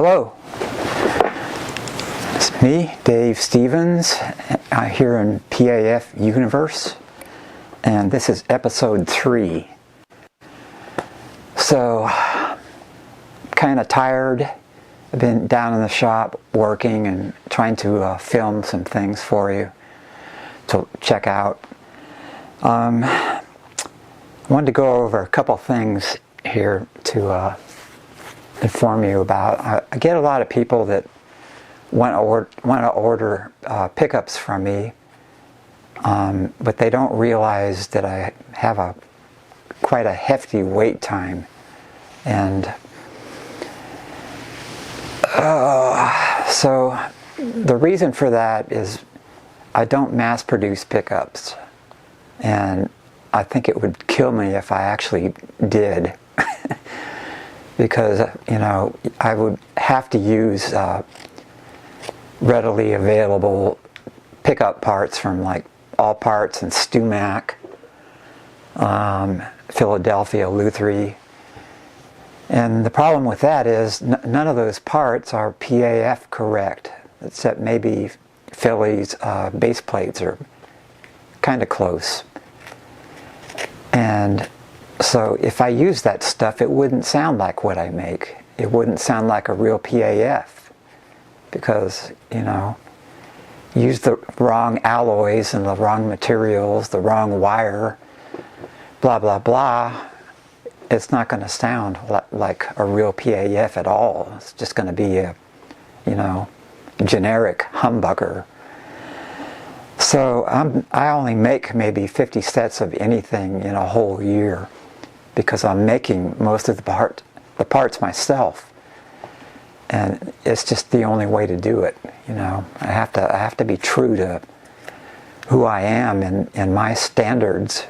Hello, it's me, Dave Stevens, here in PAF Universe, and this is episode 3. So, kind of tired. I've been down in the shop working and trying to film some things for you to check out. I wanted to go over a couple things here to inform you about. I get a lot of people that want to order pickups from me, but they don't realize that I have quite a hefty wait time, and so the reason for that is I don't mass produce pickups, and I think it would kill me if I actually did. Because, you know, I would have to use readily available pickup parts from like All Parts and StuMac, Philadelphia Lutherie. And the problem with that is none of those parts are PAF correct, except maybe Philly's base plates are kind of close. And so if I use that stuff, it wouldn't sound like what I make. It wouldn't sound like a real PAF, because, you know, use the wrong alloys and the wrong materials, the wrong wire, blah blah blah, it's not going to sound like a real PAF at all. It's just going to be a, you know, generic humbucker. So I only make maybe 50 sets of anything in a whole year, because I'm making most of the parts myself, and it's just the only way to do it. You know, I have to be true to who I am and my standards.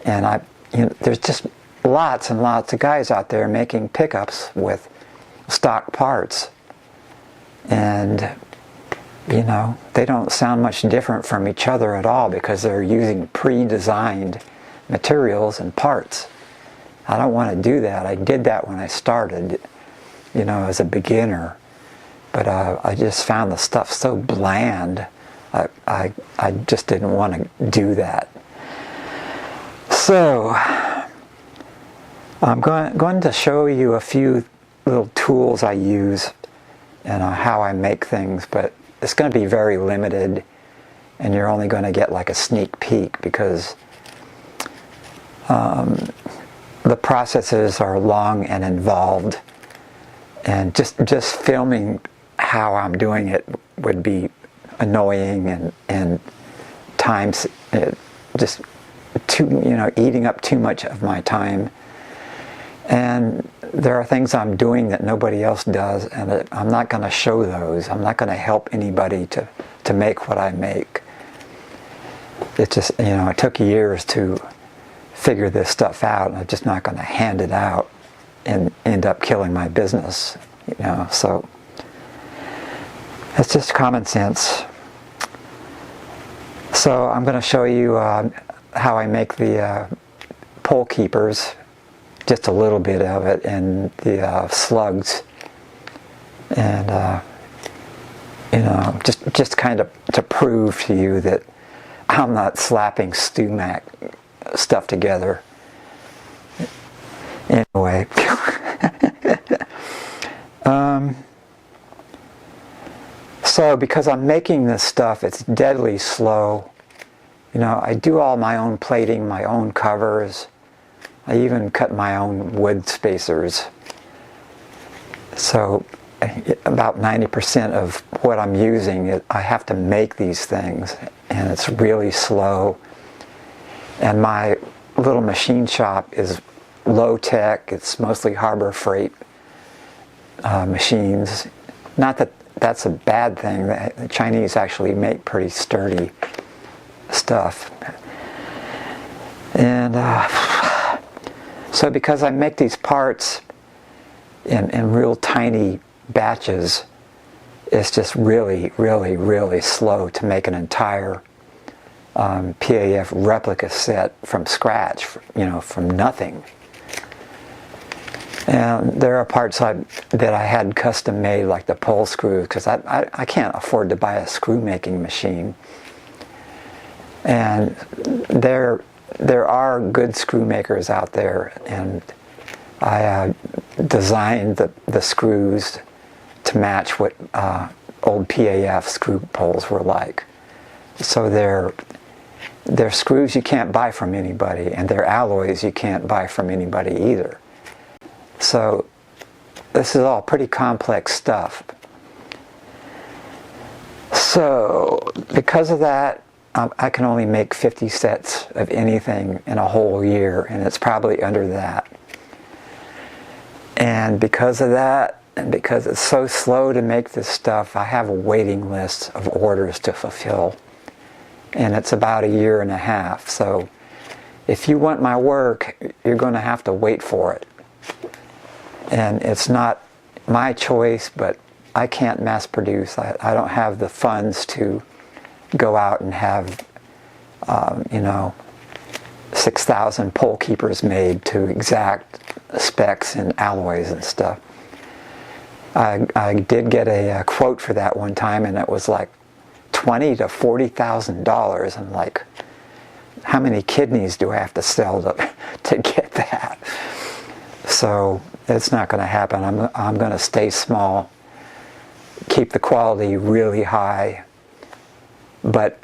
And there's just lots and lots of guys out there making pickups with stock parts, and you know, they don't sound much different from each other at all, because they're using pre-designed materials and parts. I don't want to do that. I did that when I started, you know, as a beginner, but I just found the stuff so bland. I just didn't want to do that. So I'm going to show you a few little tools I use and how I make things, but it's going to be very limited, and you're only going to get like a sneak peek, because the processes are long and involved, and just filming how I'm doing it would be annoying and times just too, you know, eating up too much of my time. And there are things I'm doing that nobody else does, and I'm not going to show those. I'm not going to help anybody to make what I make. It just, you know, it took years to figure this stuff out, and I'm just not going to hand it out and end up killing my business, you know. So it's just common sense. So I'm going to show you how I make the pole keepers, just a little bit of it, and the slugs, and you know, just kind of to prove to you that I'm not slapping StuMac stuff together. Anyway, so because I'm making this stuff, it's deadly slow. You know, I do all my own plating, my own covers. I even cut my own wood spacers. So about 90% of what I'm using, I have to make these things, and it's really slow. And my little machine shop is low tech. It's mostly Harbor Freight machines. Not that that's a bad thing. The Chinese actually make pretty sturdy stuff. And so because I make these parts in real tiny batches, it's just really, really, really slow to make an entire PAF replica set from scratch, you know, from nothing. And there are parts that I had custom made, like the pole screws, because I can't afford to buy a screw making machine. And there are good screw makers out there, and I designed the screws to match what old PAF screw poles were like. So they're screws you can't buy from anybody, and they're alloys you can't buy from anybody either. So this is all pretty complex stuff. So because of that, I can only make 50 sets of anything in a whole year, and it's probably under that. And because of that, and because it's so slow to make this stuff, I have a waiting list of orders to fulfill. And it's about 1.5 years. So if you want my work, you're going to have to wait for it. And it's not my choice, but I can't mass produce. I don't have the funds to go out and have, 6,000 pole keepers made to exact specs and alloys and stuff. I did get a quote for that one time, and it was like $20,000 to $40,000. I'm like, how many kidneys do I have to sell to get that? So it's not going to happen. I'm going to stay small, keep the quality really high, but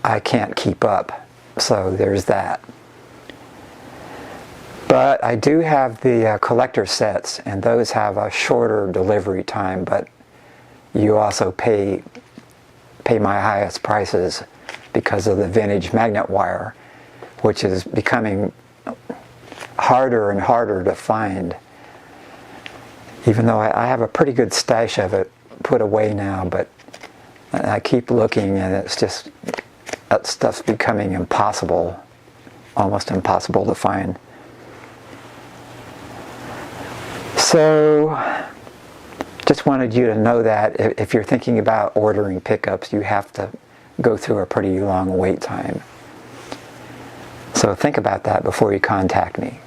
I can't keep up. So there's that. But I do have the collector sets, and those have a shorter delivery time, but you also pay my highest prices because of the vintage magnet wire, which is becoming harder and harder to find. Even though I have a pretty good stash of it put away now, but I keep looking, and it's just, that stuff's becoming impossible, almost impossible to find. So just wanted you to know that if you're thinking about ordering pickups, you have to go through a pretty long wait time. So think about that before you contact me.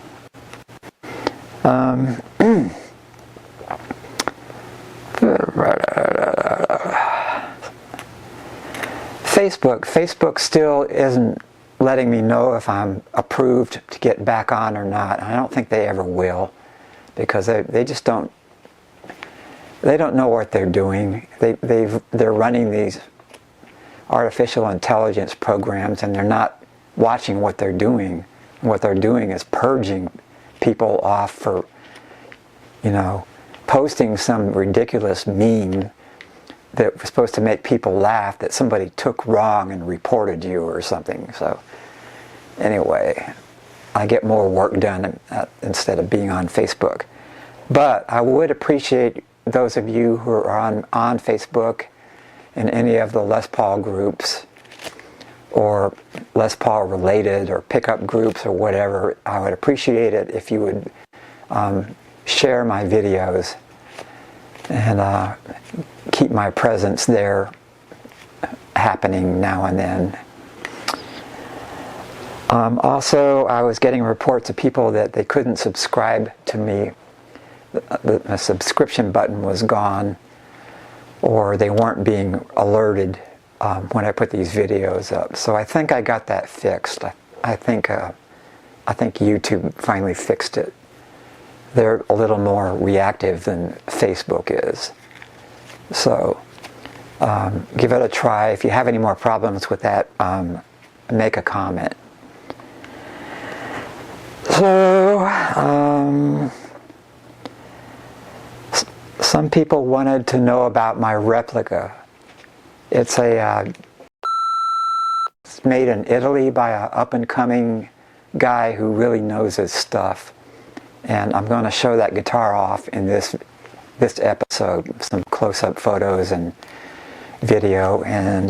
Facebook still isn't letting me know if I'm approved to get back on or not. I don't think they ever will, because they just don't know what they're doing. They're running these artificial intelligence programs, and they're not watching what they're doing. What they're doing is purging people off for, posting some ridiculous meme that was supposed to make people laugh that somebody took wrong and reported you or something. So anyway, I get more work done instead of being on Facebook. But I would appreciate those of you who are on Facebook in any of the Les Paul groups, or Les Paul related, or pickup groups, or whatever. I would appreciate it if you would share my videos and keep my presence there happening now and then. Also, I was getting reports of people that they couldn't subscribe to me. The subscription button was gone, or they weren't being alerted when I put these videos up. So I think I got that fixed. I think YouTube finally fixed it. They're a little more reactive than Facebook is. So give it a try. If you have any more problems with that, make a comment. So some people wanted to know about my replica. It's made in Italy by an up-and-coming guy who really knows his stuff. And I'm going to show that guitar off in this episode, some close-up photos and video. And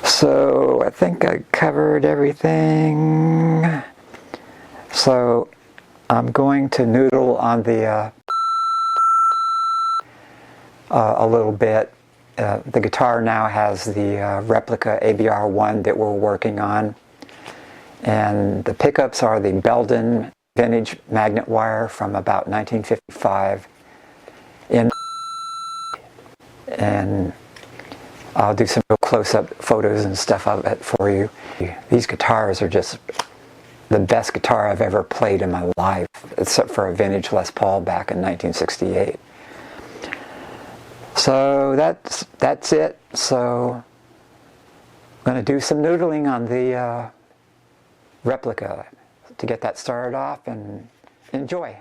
so I think I covered everything. So I'm going to noodle on the a little bit. The guitar now has the Replica ABR1 that we're working on, And the pickups are the Belden vintage magnet wire from about 1955 and I'll do some real close-up photos and stuff of it for you. These guitars are just the best guitar I've ever played in my life, except for a vintage Les Paul back in 1968. So that's it. So I'm going to do some noodling on the Replica to get that started off, and enjoy.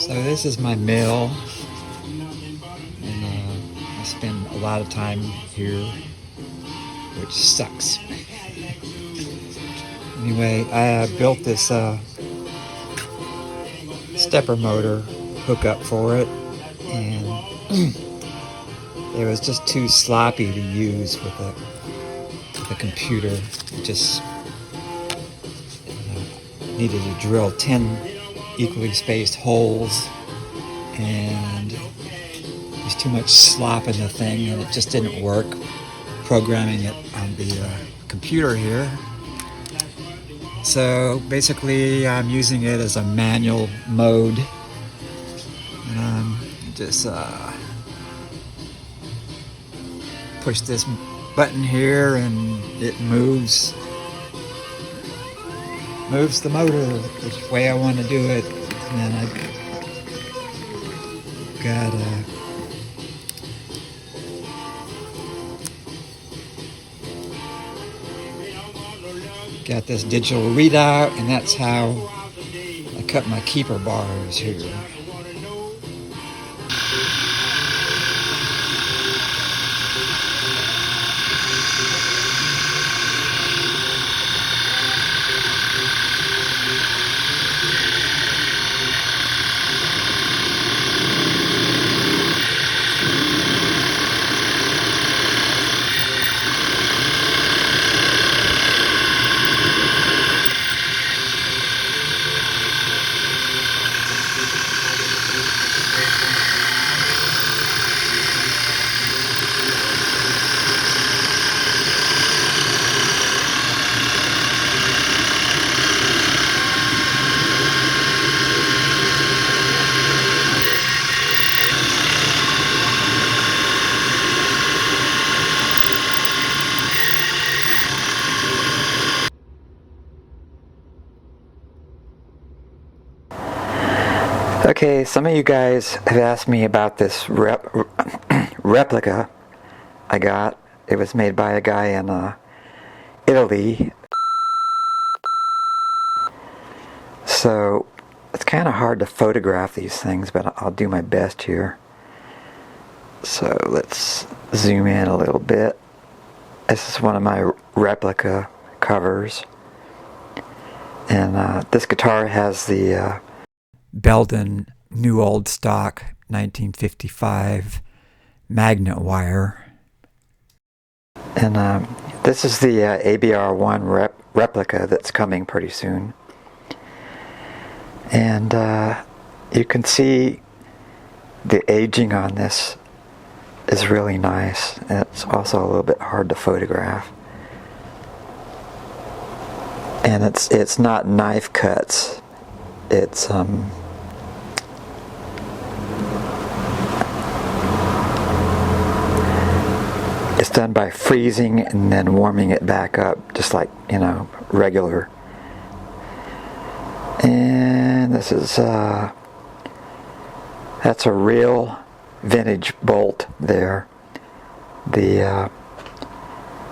So this is my mill, and I spend a lot of time here, which sucks. Anyway, I built this stepper motor hookup for it, and it was just too sloppy to use with the computer. It just needed to drill 10 equally spaced holes, and there's too much slop in the thing, and it just didn't work programming it on the computer here. So basically I'm using it as a manual mode, and just push this button here and it moves the motor the way I want to do it. And then I've got this digital readout, and that's how I cut my keeper bars here. Okay, some of you guys have asked me about this replica I got. It was made by a guy in Italy. So it's kind of hard to photograph these things, but I'll do my best here. So let's zoom in a little bit. This is one of my replica covers. And this guitar has the Belden New Old Stock 1955 magnet wire. And this is the ABR1 replica that's coming pretty soon. And you can see the aging on this is really nice. It's also a little bit hard to photograph. And it's not knife cuts. It's it's done by freezing and then warming it back up, just like, regular. And this is that's a real vintage bolt there. The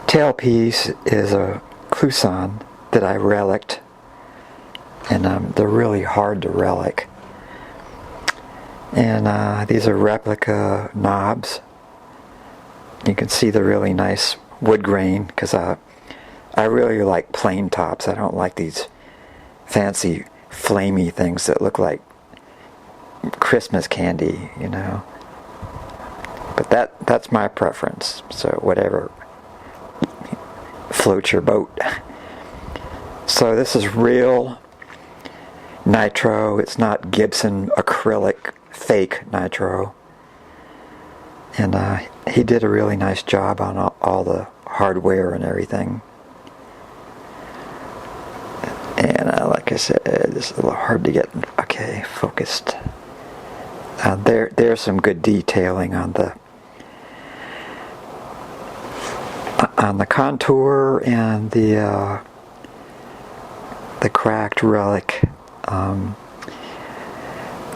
tailpiece is a Clouson that I relicked, and they're really hard to relic. And these are replica knobs. You can see the really nice wood grain, because I really like plain tops. I don't like these fancy flamey things that look like Christmas candy, But that's my preference, so whatever floats your boat. So this is real nitro. It's not Gibson acrylic fake nitro. And he did a really nice job on all the hardware and everything. And like I said, it's a little hard to get focused. There's some good detailing on the contour and the cracked relic.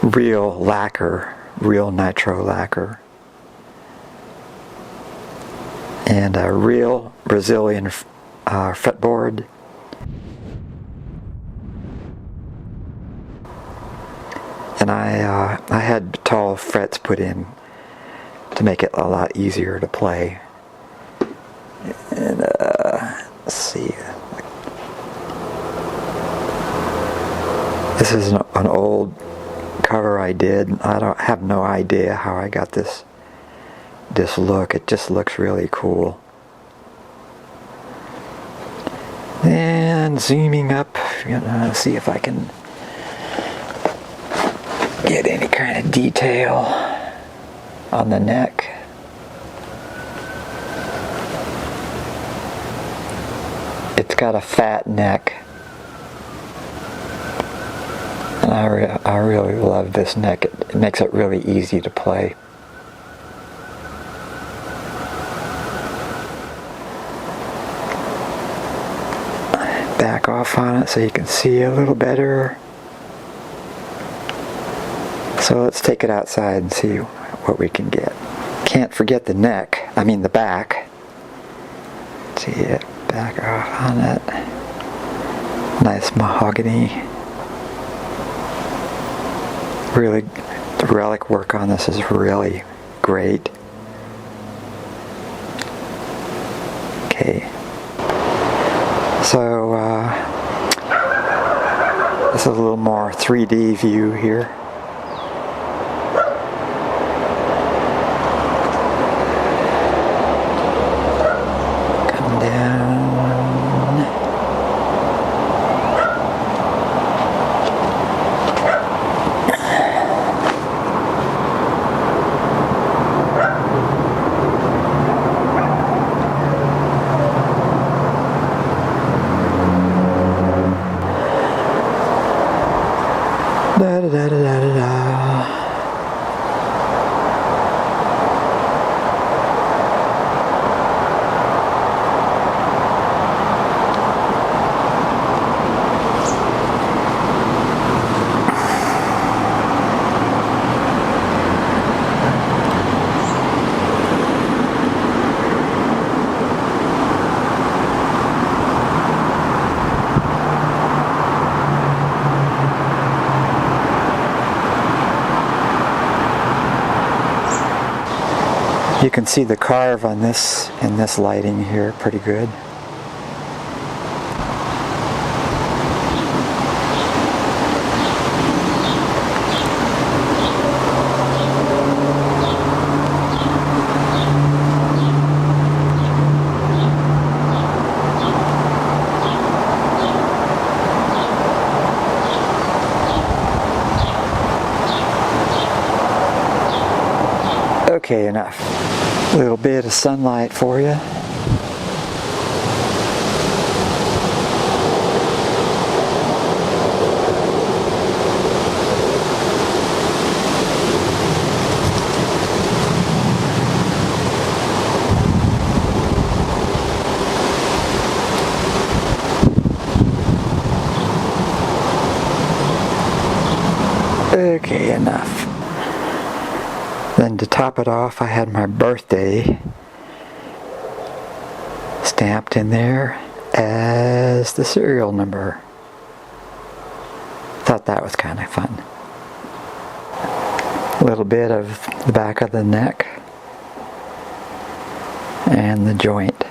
Real lacquer, real nitro lacquer. And a real Brazilian fretboard. and I had tall frets put in to make it a lot easier to play. And let's see. This is an old cover I did. I have no idea how I got this look. It just looks really cool. And zooming up, see if I can get any kind of detail on the neck. It's got a fat neck, and I really love this neck. It makes it really easy to play. Back off on it so you can see a little better. So let's take it outside and see what we can get. Can't forget the neck, the back. See it, back off on it. Nice mahogany. Really, the relic work on this is really great. Okay. So, this is a little more 3D view here. Come down. Da da da da da da. You can see the carve on this in this lighting here pretty good. Okay, enough. A little bit of sunlight for you. Okay, enough. Then to top it off, I had my birthday stamped in there as the serial number. Thought that was kind of fun. A little bit of the back of the neck and the joint.